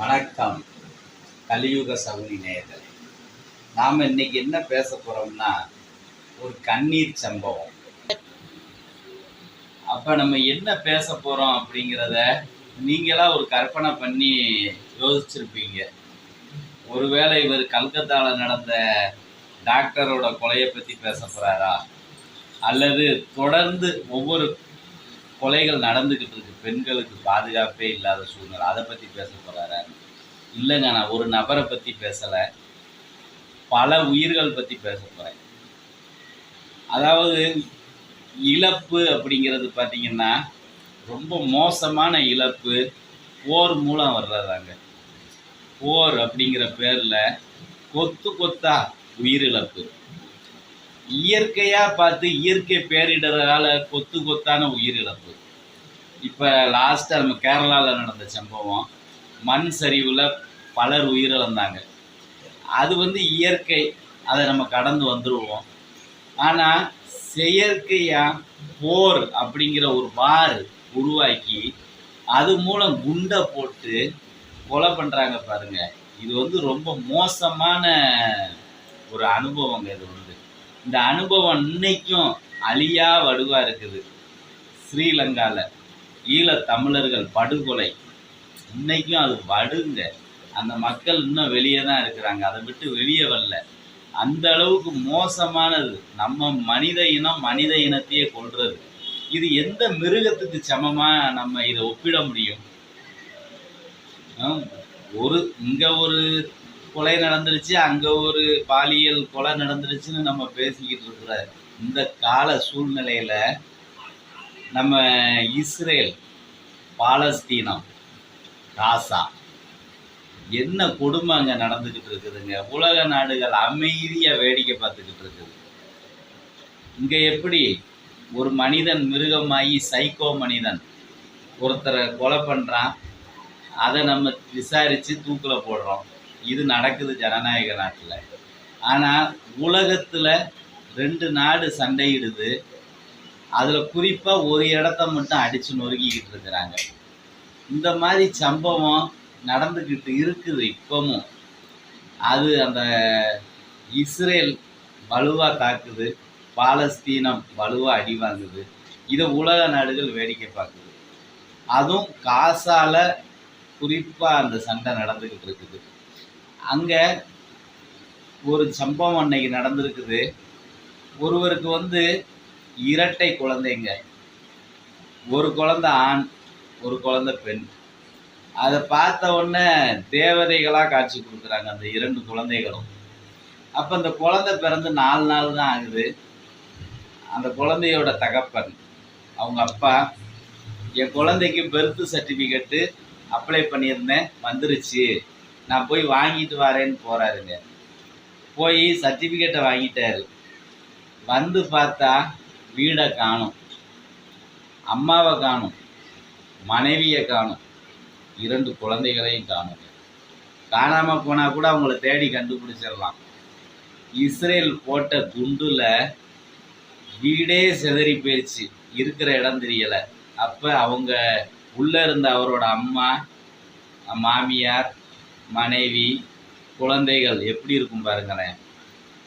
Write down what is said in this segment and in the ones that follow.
வணக்கம். கலியுக சகுனி நேயர்களே, நாம் இன்னைக்கு என்ன பேச போறோம்னா ஒரு கண்ணீர் சம்பவம். அப்ப நம்ம என்ன பேச போறோம் அப்படிங்கிறத நீங்களா ஒரு கற்பனை பண்ணி யோசிச்சிருப்பீங்க. ஒருவேளை இவர் கல்கத்தால நடந்த டாக்டரோட கொலையை பத்தி பேச போறாரா, அல்லது தொடர்ந்து ஒவ்வொரு கொலைகள் நடந்துகிட்டு இருக்கு, பெண்களுக்கு பாதுகாப்பே இல்லாத சூழ்நிலை, அதை பத்தி பேச போறாரா? இல்லைங்க, நான் ஒரு நபரை பத்தி பேசல, பல உயிர்கள் பத்தி பேச போறேன். அதாவது இழப்பு அப்படிங்கிறது பார்த்தீங்கன்னா ரொம்ப மோசமான இழப்பு போர் மூலம் வர்றதாங்க. போர் அப்படிங்கிற பேர்ல கொத்து கொத்தா உயிரிழப்பு. இயற்கையா பார்த்து இயற்கை பேரிடரால கொத்து கொத்தான உயிரிழப்பு. இப்ப லாஸ்டா நம்ம கேரளாவில் நடந்த சம்பவம், மண் சரிவுல பலர் உயிரிழந்தாங்க. அது இயற்கை, அதை நம்ம கடந்து வந்துடுவோம். ஆனால் செயற்கையா போர் அப்படிங்கிற ஒரு வார் உருவாக்கி அது மூலம் குண்டை போட்டு கொலை பண்ணுறாங்க பாருங்க. இது ரொம்ப மோசமான ஒரு அனுபவங்க. இந்த அனுபவம் இன்னைக்கும் அழியா வடுவா இருக்குது. ஸ்ரீலங்காவில் ஈழ தமிழர்கள் படுகொலை இன்னைக்கும் அது வடுங்க. அந்த மக்கள் இன்னும் வெளியே தான் இருக்கிறாங்க, அதை விட்டு வெளியே வரல. அந்த அளவுக்கு மோசமானது. நம்ம மனித இனத்தையே கொல்றது. இது எந்த மிருகத்துக்கு சமமா நம்ம இதை ஒப்பிட முடியும்? இங்க ஒரு கொலை நடந்துருச்சு, அங்க ஒரு பாலியல் கொலை நடந்துருச்சுன்னு நம்ம பேசிக்கிட்டு இருக்கிற இந்த கால சூழ்நிலையில நம்ம இஸ்ரேல், பாலஸ்தீனம், காசா என்ன கொடுமை அங்கே நடந்துக்கிட்டு இருக்குதுங்க. உலக நாடுகள் அமைதியா வேடிக்கை பார்த்துக்கிட்டு இருக்குது. இங்க எப்படி ஒரு மனிதன் மிருகமாகி சைக்கோ மனிதன் ஒருத்தரை கொலை பண்றான், அதை நம்ம விசாரிச்சு தூக்கில போடுறோம். இது நடக்குது ஜனநாயக நாட்டில். ஆனால் உலகத்தில் 2 நாடு சண்டையிடுது, அதில் குறிப்பாக ஒரு இடத்த மட்டும் அடித்து நொறுக்கிக்கிட்டு இருக்கிறாங்க. இந்த மாதிரி சம்பவம் நடந்துக்கிட்டு இருக்குது இப்பவும். அது அந்த இஸ்ரேல் வலுவாக தாக்குது, பாலஸ்தீனம் வலுவாக அடி வாங்குது. இதை உலக நாடுகள் வேடிக்கை பார்க்குது. அதுவும் காசால குறிப்பாக அந்த சண்டை நடந்துக்கிட்டு இருக்குது. அங்கே ஒரு சம்பவம் அன்னைக்கு நடந்திருக்குது. ஒருவருக்கு இரட்டை குழந்தைங்க, ஒரு குழந்தை ஆண், ஒரு குழந்தை பெண். அதை பார்த்த உடனே தேவதைகளாக காட்சி கொடுக்குறாங்க அந்த 2 குழந்தைகளும். அப்போ அந்த குழந்தை பிறந்து 4 நாள் தான் ஆகுது. அந்த குழந்தையோட தகப்பன், அவங்க அப்பா, என் குழந்தைக்கு பெர்த் சர்டிஃபிகேட்டு அப்ளை பண்ணியிருந்தேன், வந்துருச்சு, நான் போய் வாங்கிட்டு வரேன்னு போகிறாருங்க. போய் சர்டிஃபிகேட்டை வாங்கிட்டாரு. வந்து பார்த்தா வீடை காணும், அம்மாவை காணும், மனைவியை காணும், 2 குழந்தைகளையும் காணும். காணாமல் போனால் கூட அவங்கள தேடி கண்டுபிடிச்சிடலாம். இஸ்ரேல் போட்ட குண்டுல வீடே சிதறி போயிடுச்சு, இருக்கிற இடம் தெரியலை. அப்போ அவங்க உள்ளே இருந்த அவரோட அம்மா, மாமியார், மனைவி, குழந்தைகள் எப்படி இருக்கும் பாருங்களேன்.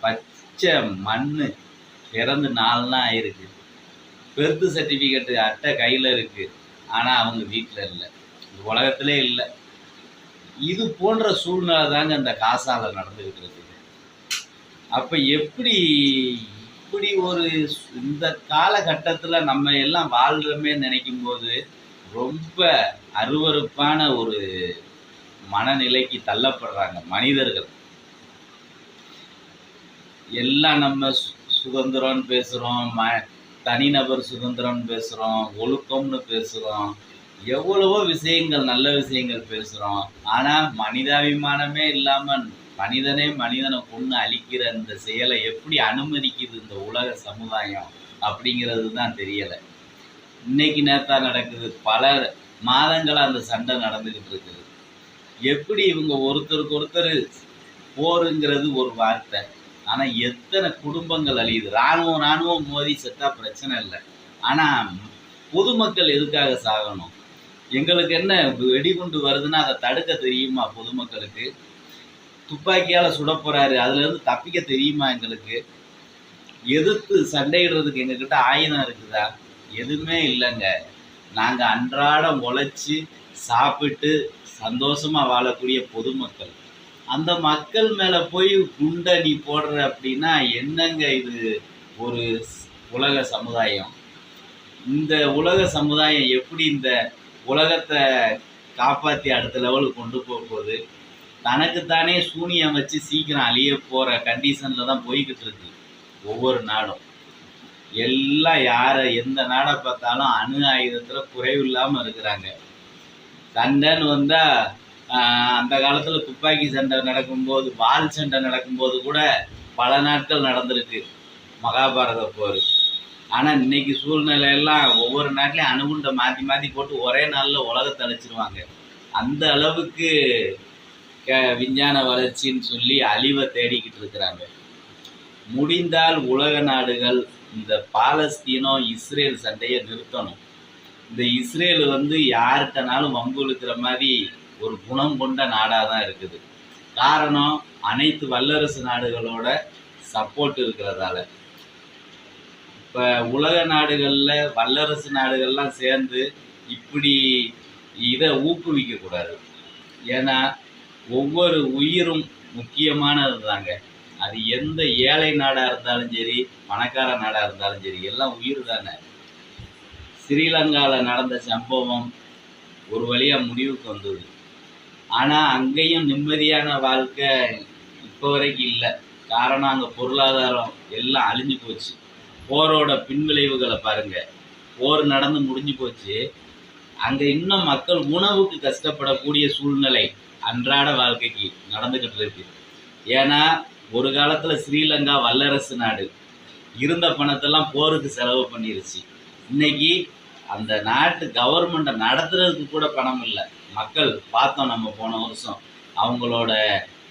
பச்சை மண். பிறந்து 4 நாள் ஆயிருக்கு. பெர்த் சர்டிஃபிகேட்டு அட்டை கையில் இருக்குது, ஆனால் அவங்க வீட்டில் இல்லை, உலகத்திலே இல்லை. இது போன்ற சூழ்நிலை தாங்க இந்த காசால நடந்துக்கிட்டு இருக்குது. அப்போ இப்படி ஒரு இந்த காலகட்டத்தில் நம்ம எல்லாம் வாழ்கிறோமே நினைக்கும் போது ரொம்ப அருவருப்பான ஒரு மனநிலைக்கு தள்ளப்படுறாங்க மனிதர்கள். எல்லாம் நம்ம சுதந்திரம்னு பேசுகிறோம், தனிநபர் சுதந்திரம்னு பேசுகிறோம், ஒழுக்கம்னு பேசுகிறோம், எவ்வளவோ விஷயங்கள், நல்ல விஷயங்கள் பேசுகிறோம். ஆனால் மனிதாபிமானமே இல்லாமல் மனிதனை கொன்று அழிக்கிற இந்த செயலை எப்படி அனுமதிக்குது இந்த உலக சமுதாயம் அப்படிங்கிறது தான் தெரியலை. இன்னைக்கு நேத்தா நடக்குது, பல மாதங்களாக அந்த சண்டை நடந்துக்கிட்டு இருக்குது. எப்படி இவங்க ஒருத்தருக்கு ஒருத்தர் போருங்கிறது ஒரு வார்த்தை, ஆனால் எத்தனை குடும்பங்கள் அழியுது. இராணுவம் மோதி செத்தா பிரச்சனை இல்லை, ஆனால் பொதுமக்கள் எதுக்காக சாகணும்? எங்களுக்கு என்ன வெடிகுண்டு வருதுன்னா அதை தடுக்க தெரியுமா பொதுமக்களுக்கு? துப்பாக்கியால் சுட போறாரு, அதுல இருந்து தப்பிக்க தெரியுமா எங்களுக்கு? எதிர்த்து சண்டையிடுறதுக்கு எங்ககிட்ட ஆயுதம் இருக்குதா? எதுவுமே இல்லைங்க. நாங்கள் அன்றாடம் உழைச்சி சாப்பிட்டு சந்தோஷமா வாழக்கூடிய பொதுமக்கள். அந்த மக்கள் மேலே போய் குண்டை நீ போடுற அப்படின்னா என்னங்க இது? ஒரு உலக சமுதாயம், இந்த உலக சமுதாயம் எப்படி இந்த உலகத்தை காப்பாற்றி அடுத்த லெவலுக்கு கொண்டு போக போகுது? தனக்குத்தானே சூனியம் வச்சு சீக்கிரம் அழிய போகிற கண்டிஷனில் தான் போய்கிட்டு இருக்கு ஒவ்வொரு நாடும். எல்லாம் யாரை எந்த நாடை பார்த்தாலும் அணு ஆயுதத்தில் குறைவு இல்லாமல் இருக்கிறாங்க. சண்டைன்னு வந்தால் அந்த காலத்தில் துப்பாக்கி சண்டை நடக்கும்போது, வால் சண்டை நடக்கும்போது கூட பல நாட்கள் நடந்திருக்கு மகாபாரத போர். ஆனால் இன்னைக்கு சூழ்நிலையெல்லாம் ஒவ்வொரு நாட்டிலையும் அணுகுண்டை மாற்றி மாற்றி போட்டு ஒரே நாளில் உலகத்தை அழிச்சிருவாங்க. அந்த அளவுக்கு விஞ்ஞான வளர்ச்சின்னு சொல்லி அழிவை தேடிக்கிட்டு இருக்கிறாங்க. முடிந்தால் உலக நாடுகள் இந்த பாலஸ்தீனம் இஸ்ரேல் சண்டையை நிறுத்தணும். இந்த இஸ்ரேல் யார்கிட்டனாலும் வம்பு இழுக்கிற மாதிரி ஒரு குணம் கொண்ட நாடாக தான் இருக்குது. காரணம், அனைத்து வல்லரசு நாடுகளோட சப்போர்ட் இருக்கிறதால. இப்போ உலக நாடுகளில் வல்லரசு நாடுகள்லாம் சேர்ந்து இப்படி இதை ஊக்குவிக்கக்கூடாது. ஏன்னா ஒவ்வொரு உயிரும் முக்கியமானது தாங்க. அது எந்த ஏழை நாடாக இருந்தாலும் சரி, பணக்கார நாடாக இருந்தாலும் சரி, எல்லாம் உயிர் தானே. ஸ்ரீலங்காவில் நடந்த சம்பவம் ஒரு வழியாக முடிவுக்கு வந்தது. ஆனால் அங்கேயும் நிம்மதியான வாழ்க்கை இப்போ வரைக்கும் இல்லை. காரணம், அங்கே பொருளாதாரம் எல்லாம் அழிஞ்சு போச்சு. போரோட பின்விளைவுகளை பாருங்கள். போர் நடந்து முடிஞ்சு போச்சு, அங்கே இன்னும் மக்கள் உணவுக்கு கஷ்டப்படக்கூடிய சூழ்நிலை அன்றாட வாழ்க்கைக்கு நடந்துக்கிட்டு இருக்கு. ஏன்னா ஒரு காலத்தில் ஸ்ரீலங்கா வல்லரசு நாடு, இருந்த பணத்தெல்லாம் போருக்கு செலவு பண்ணிருச்சு. இன்னைக்கு அந்த நாட்டு கவர்மெண்ட்டை நடத்துறதுக்கு கூட பணம் இல்லை. மக்கள் பார்த்தோம் நம்ம போன வருஷம் அவங்களோட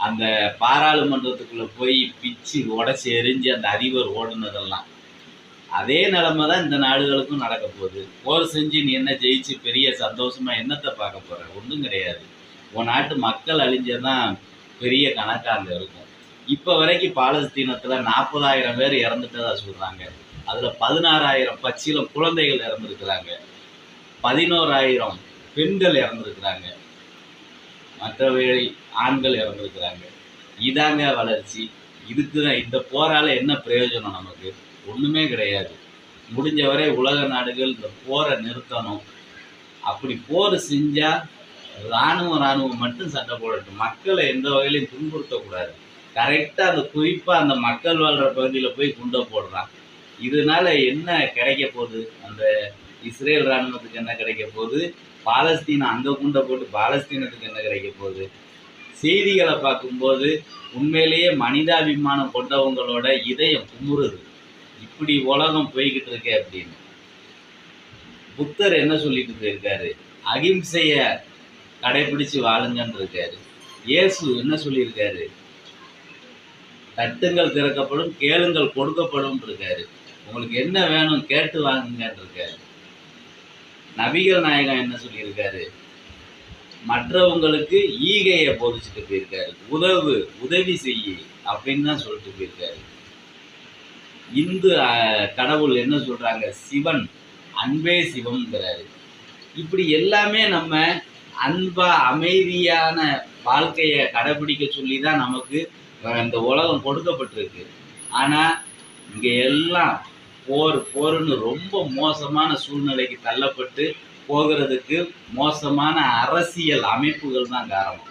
அந்த பாராளுமன்றத்துக்குள்ளே போய் பிச்சு உடச்சி எரிஞ்சு அந்த அதிபர் ஓடுனதெல்லாம். அதே நிலைமை தான் இந்த நாடுகளுக்கும் நடக்க போகுது. போர் செஞ்சு நீ என்ன ஜெயிச்சு பெரிய சந்தோஷமா என்னத்தை பார்க்க போற? ஒன்றும் கிடையாது. உன் நாட்டு மக்கள் அழிஞ்சதான் பெரிய கணக்காக அங்கே இருக்கும். இப்போ வரைக்கும் பாலஸ்தீனத்தில் 40,000 பேர் இறந்துட்டதா சொல்கிறாங்க. அதில் 16,000 பச்சிலம் குழந்தைகள் இறந்துருக்குறாங்க, 11,000 பெண்கள் இறந்துருக்குறாங்க, மற்றவை ஆண்கள் இறந்துருக்குறாங்க. இதாங்க வளர்ச்சி. இதுக்கு தான் இந்த போரால் என்ன பிரயோஜனம்? நமக்கு ஒன்றுமே கிடையாது. முடிஞ்சவரை உலக நாடுகள் இந்த போரை நிறுத்தணும். அப்படி போர் செஞ்சால் இராணுவம் மட்டும் சண்டை போடட்டும், மக்களை எந்த வகையிலையும் துன்புறுத்தக்கூடாது. கரெக்டாக அந்த குறிப்பாக அந்த மக்கள் வாழ்கிற பகுதியில் போய் குண்டை போடுறான். இதனால என்ன கிடைக்க போகுது? அந்த இஸ்ரேல் இராணுவத்துக்கு என்ன கிடைக்க போகுது? பாலஸ்தீனம் அங்கே குண்டை போட்டு பாலஸ்தீனத்துக்கு என்ன கிடைக்க போகுது? செய்திகளை பார்க்கும்போது உண்மையிலேயே மனிதாபிமானம் கொண்டவங்களோட இதயம் குமுறுது. இப்படி உலகம் போய்கிட்டு இருக்கே அப்படின்னு. புத்தர் என்ன சொல்லிட்டு போயிருக்காரு? அகிம்சைய கடைபிடிச்சு வாழுங்கன்னு இருக்காரு. இயேசு என்ன சொல்லியிருக்காரு? தட்டுங்கள் திறக்கப்படும், கேளுங்கள் கொடுக்கப்படும் இருக்காரு. உங்களுக்கு என்ன வேணும் கேட்டு வாங்குங்கன்னு இருக்காரு. நபிகள் நாயகம் என்ன சொல்லியிருக்காரு? மற்றவங்களுக்கு ஈகையை போதிச்சுட்டு போயிருக்காரு. உதவி செய்ய அப்படின்னு தான் சொல்லிட்டு போயிருக்காரு. இந்து கடவுள் என்ன சொல்றாங்க? சிவன் அன்பே சிவம்ங்கிறாரு. இப்படி எல்லாமே நம்ம அன்பா அமைதியான வாழ்க்கையை கடைபிடிக்க சொல்லி தான் நமக்கு இந்த உலகம் கொடுக்கப்பட்டிருக்கு. ஆனால் இங்கே எல்லாம் போருன்னு ரொம்ப மோசமான சூழ்நிலைக்கு தள்ளப்பட்டு போகிறதுக்கு மோசமான அரசியல் அமைப்புகள் தான் காரணம்.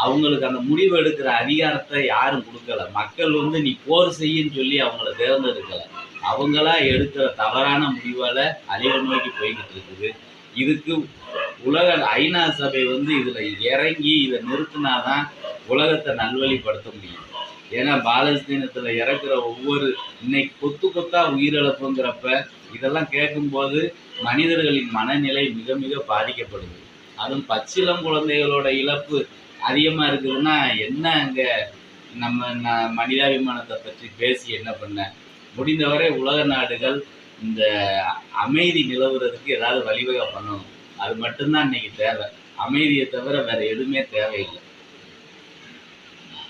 அவங்களுக்கு அந்த முடிவு எடுக்கிற அதிகாரத்தை யாரும் கொடுக்கல. மக்கள் நீ போர் செய்யின்னு சொல்லி அவங்கள தேர்ந்தெடுக்கலை. அவங்களா எடுக்கிற தவறான முடிவால் அழிவை நோக்கி போய்கிட்டு இருக்குது. இதுக்கு உலக ஐநா சபை இதில் இறங்கி இதை நிறுத்தினாதான் உலகத்தை நல்வழிப்படுத்த முடியும். ஏன்னா பாலஸ்தீனத்தில் இறக்குற ஒவ்வொரு இன்னைக்கு கொத்து கொத்தா உயிரிழப்புங்கிறப்ப இதெல்லாம் கேட்கும்போது மனிதர்களின் மனநிலை மிக மிக பாதிக்கப்படுது. அதுவும் பச்சிளம் குழந்தைகளோட இழப்பு அதிகமாக இருக்குதுன்னா என்ன? அங்கே நம்ம மனிதாபிமானத்தை பற்றி பேசி என்ன பண்ண? முடிந்தவரை உலக நாடுகள் இந்த அமைதி நிலவுறதுக்கு ஏதாவது வழிவகை பண்ணணும். அது மட்டும்தான் இன்னைக்கு தேவை. அமைதியை தவிர வேற எதுவுமே தேவையில்லை.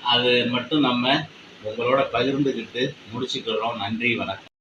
அது மட்டும் நம்ம உங்களோட பகிர்ந்துக்கிட்டு முடிச்சுக்கிறோம். நன்றி, வணக்கம்.